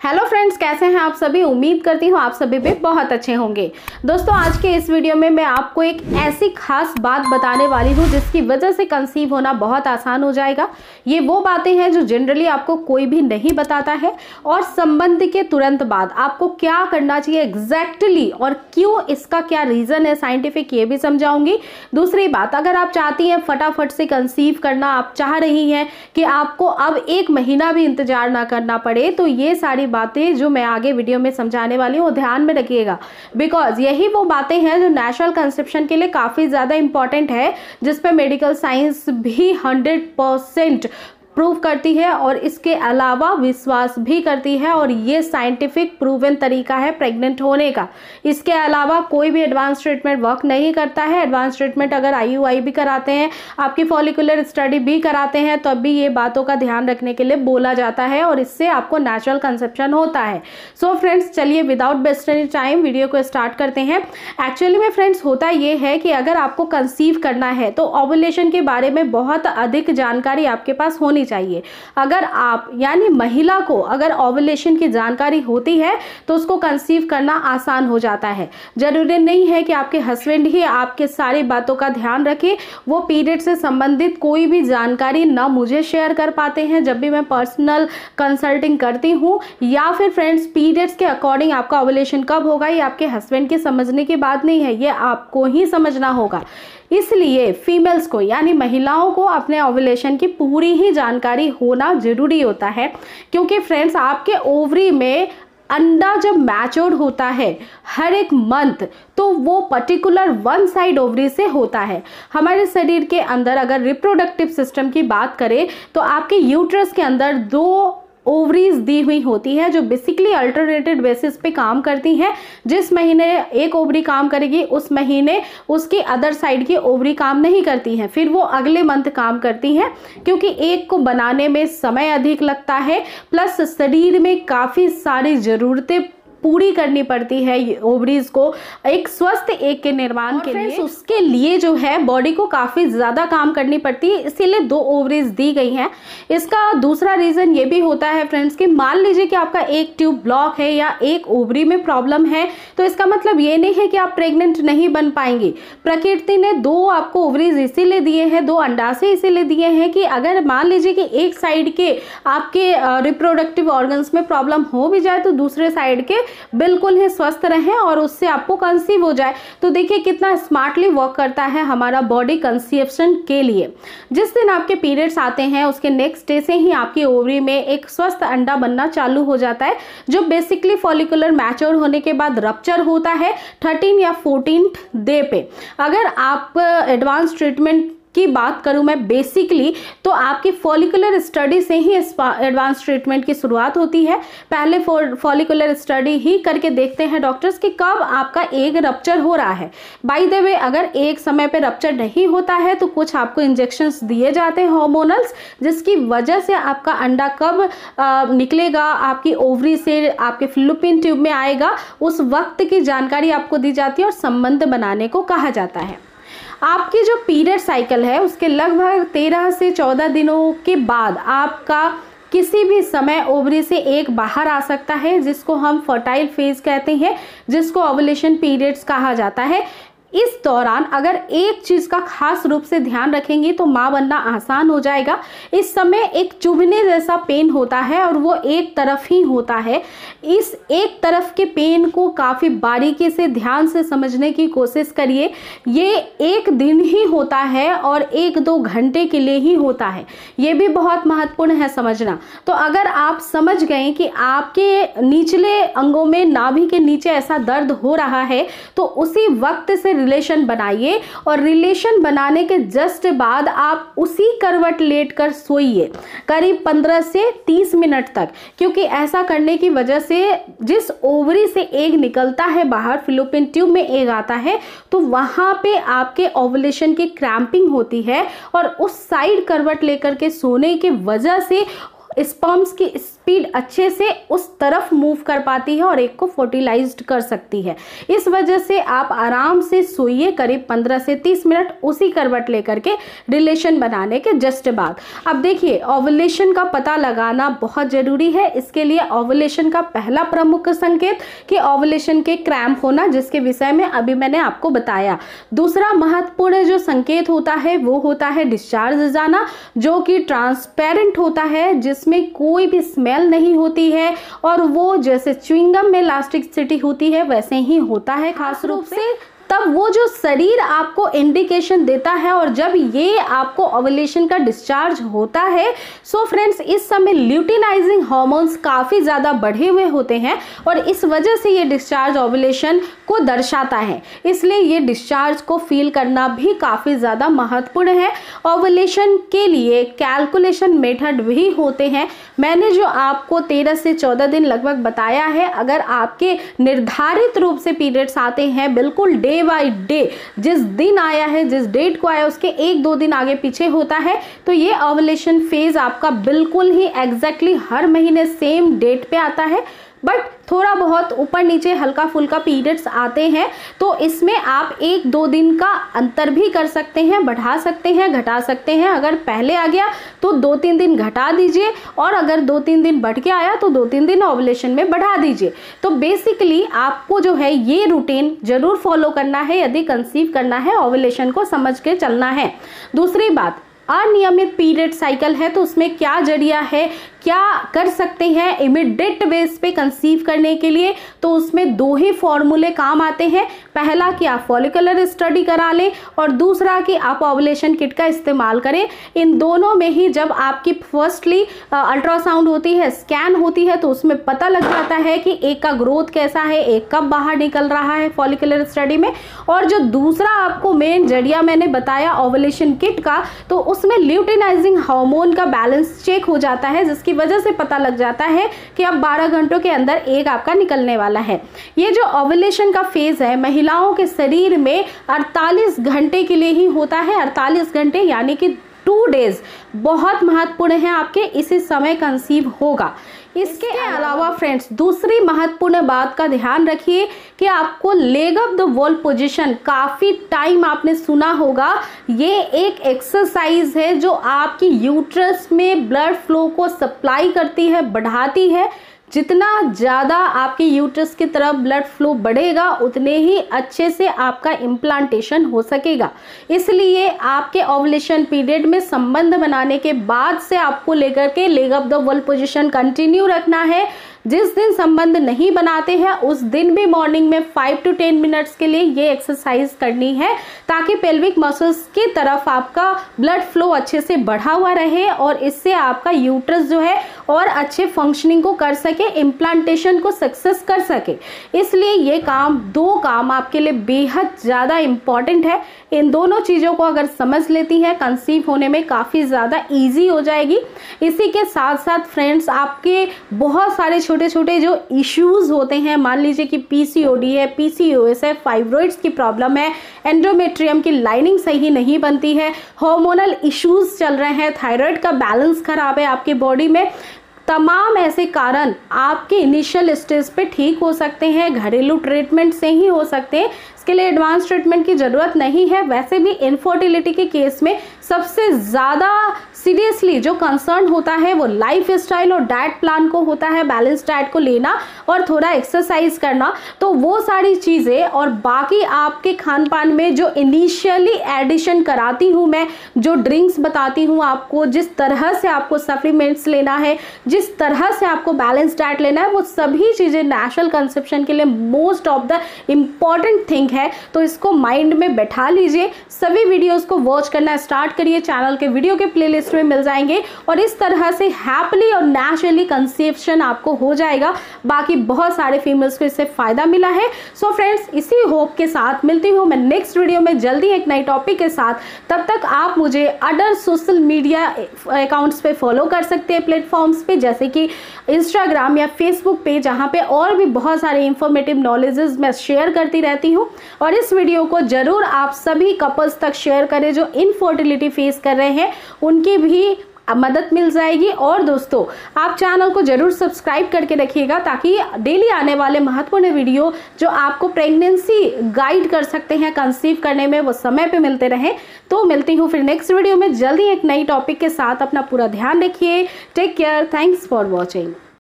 Hello friends, कैसे हैं आप सभी। उम्मीद करती हूँ आप सभी भी बहुत अच्छे होंगे। दोस्तों, आज के इस वीडियो में मैं आपको एक ऐसी खास बात बताने वाली हूँ जिसकी वजह से कंसीव होना बहुत आसान हो जाएगा। ये वो बातें हैं जो जनरली आपको कोई भी नहीं बताता है, और संबंध के तुरंत बाद आपको क्या करना चाहिए एग्जैक्टली और क्यों, इसका क्या रीज़न है साइंटिफिक, ये भी समझाऊंगी। दूसरी बात, अगर आप चाहती हैं फटाफट से कंसीव करना, आप चाह रही हैं कि आपको अब 1 महीना भी इंतजार ना करना पड़े, तो ये सारी बातें जो मैं आगे वीडियो में समझाने वाली हूँ वो ध्यान में रखिएगा, बिकॉज यही वो बातें हैं जो नेचुरल कंसेप्शन के लिए काफ़ी ज़्यादा इंपॉर्टेंट है, जिस पे मेडिकल साइंस भी 100% प्रूव करती है और इसके अलावा विश्वास भी करती है, और ये साइंटिफिक प्रूवन तरीका है प्रेग्नेंट होने का। इसके अलावा कोई भी एडवांस ट्रीटमेंट वर्क नहीं करता है। एडवांस ट्रीटमेंट अगर IUI भी कराते हैं, आपकी फॉलिकुलर स्टडी भी कराते हैं, तब भी ये बातों का ध्यान रखने के लिए बोला जाता है, और इससे आपको नेचुरल कंसेप्शन होता है। सो फ्रेंड्स, चलिए विदाउट वेस्टिंग टाइम वीडियो को स्टार्ट करते हैं। एक्चुअली में फ्रेंड्स होता ये है कि अगर आपको कंसीव करना है तो ओव्यूलेशन के बारे में बहुत अधिक जानकारी आपके पास होनी चाहिए। अगर आप यानी महिला को अगर ओव्यूलेशन की जानकारी होती है तो उसको कंसीव करना आसान हो जाता है। जरूरी नहीं है कि आपके हस्बैंड ही आपके सारी बातों का ध्यान रखें। वो पीरियड से संबंधित कोई भी जानकारी ना मुझे शेयर कर पाते हैं जब भी मैं पर्सनल कंसल्टिंग करती हूँ, या फिर फ्रेंड्स पीरियड्स के अकॉर्डिंग आपका ओव्यूलेशन कब होगा ये आपके हस्बैंड के समझने की बात नहीं है, ये आपको ही समझना होगा। इसलिए फीमेल्स को यानी महिलाओं को अपने ओव्यूलेशन की पूरी ही जानकारी होना जरूरी होता है, क्योंकि फ्रेंड्स आपके ओवरी में अंडा जब मैच्योर होता है हर एक मंथ, तो वो पर्टिकुलर वन साइड ओवरी से होता है। हमारे शरीर के अंदर अगर रिप्रोडक्टिव सिस्टम की बात करें तो आपके यूट्रस के अंदर 2 ओवरीज दी हुई होती है जो बेसिकली अल्टरनेटेड बेसिस पे काम करती हैं। जिस महीने एक ओवरी काम करेगी उस महीने उसकी अदर साइड की ओवरी काम नहीं करती हैं, फिर वो अगले मंथ काम करती हैं, क्योंकि एक को बनाने में समय अधिक लगता है, प्लस शरीर में काफ़ी सारी ज़रूरतें पूरी करनी पड़ती है ओवरीज को एक स्वस्थ एग के निर्माण के लिए। उसके लिए जो है बॉडी को काफ़ी ज़्यादा काम करनी पड़ती है, इसीलिए 2 ओवरीज दी गई हैं। इसका दूसरा रीज़न ये भी होता है फ्रेंड्स कि मान लीजिए कि आपका एक ट्यूब ब्लॉक है या एक ओवरी में प्रॉब्लम है, तो इसका मतलब ये नहीं है कि आप प्रेग्नेंट नहीं बन पाएंगी। प्रकृति ने 2 आपको ओवरीज इसीलिए दिए हैं, 2 अंडाशय इसीलिए दिए हैं कि अगर मान लीजिए कि एक साइड के आपके रिप्रोडक्टिव ऑर्गन्स में प्रॉब्लम हो भी जाए तो दूसरे साइड के बिल्कुल ही स्वस्थ रहें और उससे आपको कंसीव हो जाए। तो देखिए कितना स्मार्टली वर्क करता है हमारा बॉडी कंसीप्शन के लिए। जिस दिन आपके पीरियड्स आते हैं उसके नेक्स्ट डे से ही आपकी ओवरी में एक स्वस्थ अंडा बनना चालू हो जाता है, जो बेसिकली फॉलिकुलर मैच्योर होने के बाद रप्चर होता है 13 या 14th डे पे। अगर आप एडवांस ट्रीटमेंट की बात करूं मैं बेसिकली, तो आपकी फॉलिकुलर स्टडी से ही एडवांस ट्रीटमेंट की शुरुआत होती है। पहले फॉलिकुलर स्टडी ही करके देखते हैं डॉक्टर्स कि कब आपका एग रप्चर हो रहा है। बाय द वे, अगर एक समय पे रप्चर नहीं होता है तो कुछ आपको इंजेक्शंस दिए जाते हैं हार्मोनल्स, जिसकी वजह से आपका अंडा कब निकलेगा आपकी ओवरी से आपके फैलोपियन ट्यूब में आएगा, उस वक्त की जानकारी आपको दी जाती है और संबंध बनाने को कहा जाता है। आपकी जो पीरियड साइकिल है उसके लगभग 13 से 14 दिनों के बाद आपका किसी भी समय ओवरी से एग बाहर आ सकता है, जिसको हम फर्टाइल फेज कहते हैं, जिसको ओव्यूलेशन पीरियड्स कहा जाता है। इस दौरान अगर एक चीज़ का खास रूप से ध्यान रखेंगी तो माँ बनना आसान हो जाएगा। इस समय एक चुभने जैसा पेन होता है और वो एक तरफ ही होता है। इस एक तरफ के पेन को काफ़ी बारीकी से ध्यान से समझने की कोशिश करिए। ये 1 दिन ही होता है और 1-2 घंटे के लिए ही होता है, ये भी बहुत महत्वपूर्ण है समझना। तो अगर आप समझ गए कि आपके निचले अंगों में नाभि के नीचे ऐसा दर्द हो रहा है, तो उसी वक्त से रिलेशन बनाइए, और रिलेशन बनाने के जस्ट बाद आप उसी करवट लेट कर सोइए करीब 15 से 30 मिनट तक, क्योंकि ऐसा करने की वजह से जिस ओवरी से एग निकलता है बाहर, फैलोपियन ट्यूब में एग आता है, तो वहां पे आपके ओव्यूलेशन की क्रैम्पिंग होती है, और उस साइड करवट लेकर के सोने की वजह से स्पर्म्स की स्पीड अच्छे से उस तरफ मूव कर पाती है और एग को फर्टिलाइज्ड कर सकती है। इस वजह से आप आराम से सोइए करीब 15 से 30 मिनट उसी करवट लेकर के रिलेशन बनाने के जस्ट बाद। अब देखिए, ओवुलेशन का पता लगाना बहुत जरूरी है। इसके लिए ओवुलेशन का पहला प्रमुख संकेत कि ओवुलेशन के क्रैम्प होना, जिसके विषय में अभी मैंने आपको बताया। दूसरा महत्वपूर्ण जो संकेत होता है वो होता है डिस्चार्ज जाना, जो कि ट्रांसपेरेंट होता है, जिसमें कोई भी स्मेल नहीं होती है और वो जैसे च्युइंगम में इलास्टिसिटी होती है वैसे ही होता है खास रूप से। तब वो जो शरीर आपको इंडिकेशन देता है और जब ये आपको ओवुलेशन का डिस्चार्ज होता है, सो फ्रेंड्स इस समय ल्यूटिनाइजिंग हार्मोन्स काफ़ी ज़्यादा बढ़े हुए होते हैं और इस वजह से ये डिस्चार्ज ओवुलेशन को दर्शाता है। इसलिए ये डिस्चार्ज को फील करना भी काफ़ी ज़्यादा महत्वपूर्ण है। ओवुलेशन के लिए कैलकुलेशन मेथड भी होते हैं। मैंने जो आपको 13 से 14 दिन लगभग बताया है, अगर आपके निर्धारित रूप से पीरियड्स आते हैं बिल्कुल डे बाय डे, जिस दिन आया है, जिस डेट को आया उसके 1-2 दिन आगे पीछे होता है, तो ये ओवुलेशन फेज आपका बिल्कुल ही एग्जैक्टली हर महीने सेम डेट पे आता है। बट थोड़ा बहुत ऊपर नीचे हल्का फुल्का पीरियड्स आते हैं, तो इसमें आप 1-2 दिन का अंतर भी कर सकते हैं, बढ़ा सकते हैं, घटा सकते हैं। अगर पहले आ गया तो 2-3 दिन घटा दीजिए और अगर 2-3 दिन बढ़ के आया तो 2-3 दिन ओवुलेशन में बढ़ा दीजिए। तो बेसिकली आपको जो है ये रूटीन जरूर फॉलो करना है यदि कंसीव करना है, ओवुलेशन को समझ के चलना है। दूसरी बात, अनियमित पीरियड साइकिल है तो उसमें क्या जरिया है, क्या कर सकते हैं इमीडिएट बेस पे कंसीव करने के लिए, तो उसमें 2 ही फॉर्मूले काम आते हैं। पहला कि आप फॉलिकुलर स्टडी करा लें और दूसरा कि आप ओवुलेशन किट का इस्तेमाल करें। इन दोनों में ही जब आपकी फर्स्टली अल्ट्रासाउंड होती है, स्कैन होती है, तो उसमें पता लग जाता है कि एग का ग्रोथ कैसा है, एग कब बाहर निकल रहा है फॉलिकुलर स्टडी में। और जो दूसरा आपको मेन जरिया मैंने बताया ओवुलेशन किट का, तो उसमें ल्यूटिनाइजिंग हार्मोन का बैलेंस चेक हो जाता है, जिसकी वजह से पता लग जाता है कि अब 12 घंटों के अंदर एग आपका निकलने वाला है। ये जो ओवुलेशन का फेज है महिलाओं के शरीर में 48 घंटे के लिए ही होता है। 48 घंटे यानी कि 2 डेज बहुत महत्वपूर्ण है आपके, इसी समय कंसीव होगा। इसके अलावा फ्रेंड्स दूसरी महत्वपूर्ण बात का ध्यान रखिए कि आपको leg up the wall position, काफ़ी टाइम आपने सुना होगा, ये एक एक्सरसाइज है जो आपकी यूट्रस में ब्लड फ्लो को सप्लाई करती है, बढ़ाती है। जितना ज़्यादा आपके यूट्रस की तरफ ब्लड फ्लो बढ़ेगा उतने ही अच्छे से आपका इम्प्लांटेशन हो सकेगा। इसलिए आपके ओवुलेशन पीरियड में संबंध बनाने के बाद से आपको लेकर के leg up the wall position continue रखना है। जिस दिन संबंध नहीं बनाते हैं उस दिन भी मॉर्निंग में 5 to 10 मिनट्स के लिए ये एक्सरसाइज करनी है, ताकि पेल्विक मसल्स की तरफ आपका ब्लड फ्लो अच्छे से बढ़ा हुआ रहे और इससे आपका यूट्रस जो है और अच्छे फंक्शनिंग को कर सके, इम्प्लांटेशन को सक्सेस कर सके। इसलिए ये काम, 2 काम आपके लिए बेहद ज़्यादा इम्पॉर्टेंट है। इन दोनों चीज़ों को अगर समझ लेती हैं कंसीव होने में काफ़ी ज़्यादा ईजी हो जाएगी। इसी के साथ साथ फ्रेंड्स आपके बहुत सारे छोटे छोटे जो इश्यूज होते हैं, मान लीजिए कि पीसीओडी है, पीसीओएस है, फाइब्रॉइड्स की प्रॉब्लम है, एंडोमेट्रियम की लाइनिंग सही नहीं बनती है, हार्मोनल इश्यूज चल रहे हैं, थायराइड का बैलेंस खराब है आपके बॉडी में, तमाम ऐसे कारण आपके इनिशियल स्टेज पे ठीक हो सकते हैं, घरेलू ट्रीटमेंट से ही हो सकते हैं। इसके लिए एडवांस ट्रीटमेंट की ज़रूरत नहीं है। वैसे भी इनफर्टिलिटी के केस में सबसे ज़्यादा सीरियसली जो कंसर्न होता है वो लाइफ स्टाइल और डाइट प्लान को होता है, बैलेंस डाइट को लेना और थोड़ा एक्सरसाइज करना। तो वो सारी चीज़ें और बाकी आपके खान पान में जो इनिशियली एडिशन कराती हूँ मैं, जो ड्रिंक्स बताती हूँ आपको, जिस तरह से आपको सप्लीमेंट्स लेना है, जिस तरह से आपको बैलेंस डाइट लेना है, वो सभी चीज़ें नेचुरल कंसेप्शन के लिए most of the important thing है। तो इसको माइंड में बैठा लीजिए, सभी वीडियोस को वॉच करना स्टार्ट करिए, चैनल के वीडियो के प्लेलिस्ट में मिल जाएंगे और इस तरह से हैप्पीली और नेचुरली कंसेप्शन आपको हो जाएगा। बाकी बहुत सारे फीमेल्स को इससे फायदा मिला है। सो फ्रेंड्स, इसी होप के साथ मिलती हूँ मैं नेक्स्ट वीडियो में जल्दी एक नई टॉपिक के साथ। तब तक आप मुझे अदर सोशल मीडिया अकाउंट्स पे फॉलो कर सकते हैं, प्लेटफॉर्म्स पे, जैसे कि इंस्टाग्राम या फेसबुक पे, जहाँ पे और भी बहुत सारे इंफॉर्मेटिव नॉलेजेस मैं शेयर करती रहती हूँ। और इस वीडियो को जरूर आप सभी कपल्स तक शेयर करें जो इनफर्टिलिटी फेस कर रहे हैं, उनकी भी मदद मिल जाएगी। और दोस्तों आप चैनल को जरूर सब्सक्राइब करके रखिएगा ताकि डेली आने वाले महत्वपूर्ण वीडियो जो आपको प्रेगनेंसी गाइड कर सकते हैं कंसीव करने में, वो समय पे मिलते रहे। तो मिलती हूँ फिर नेक्स्ट वीडियो में जल्दी एक नई टॉपिक के साथ। अपना पूरा ध्यान रखिए। Take care. Thanks for watching.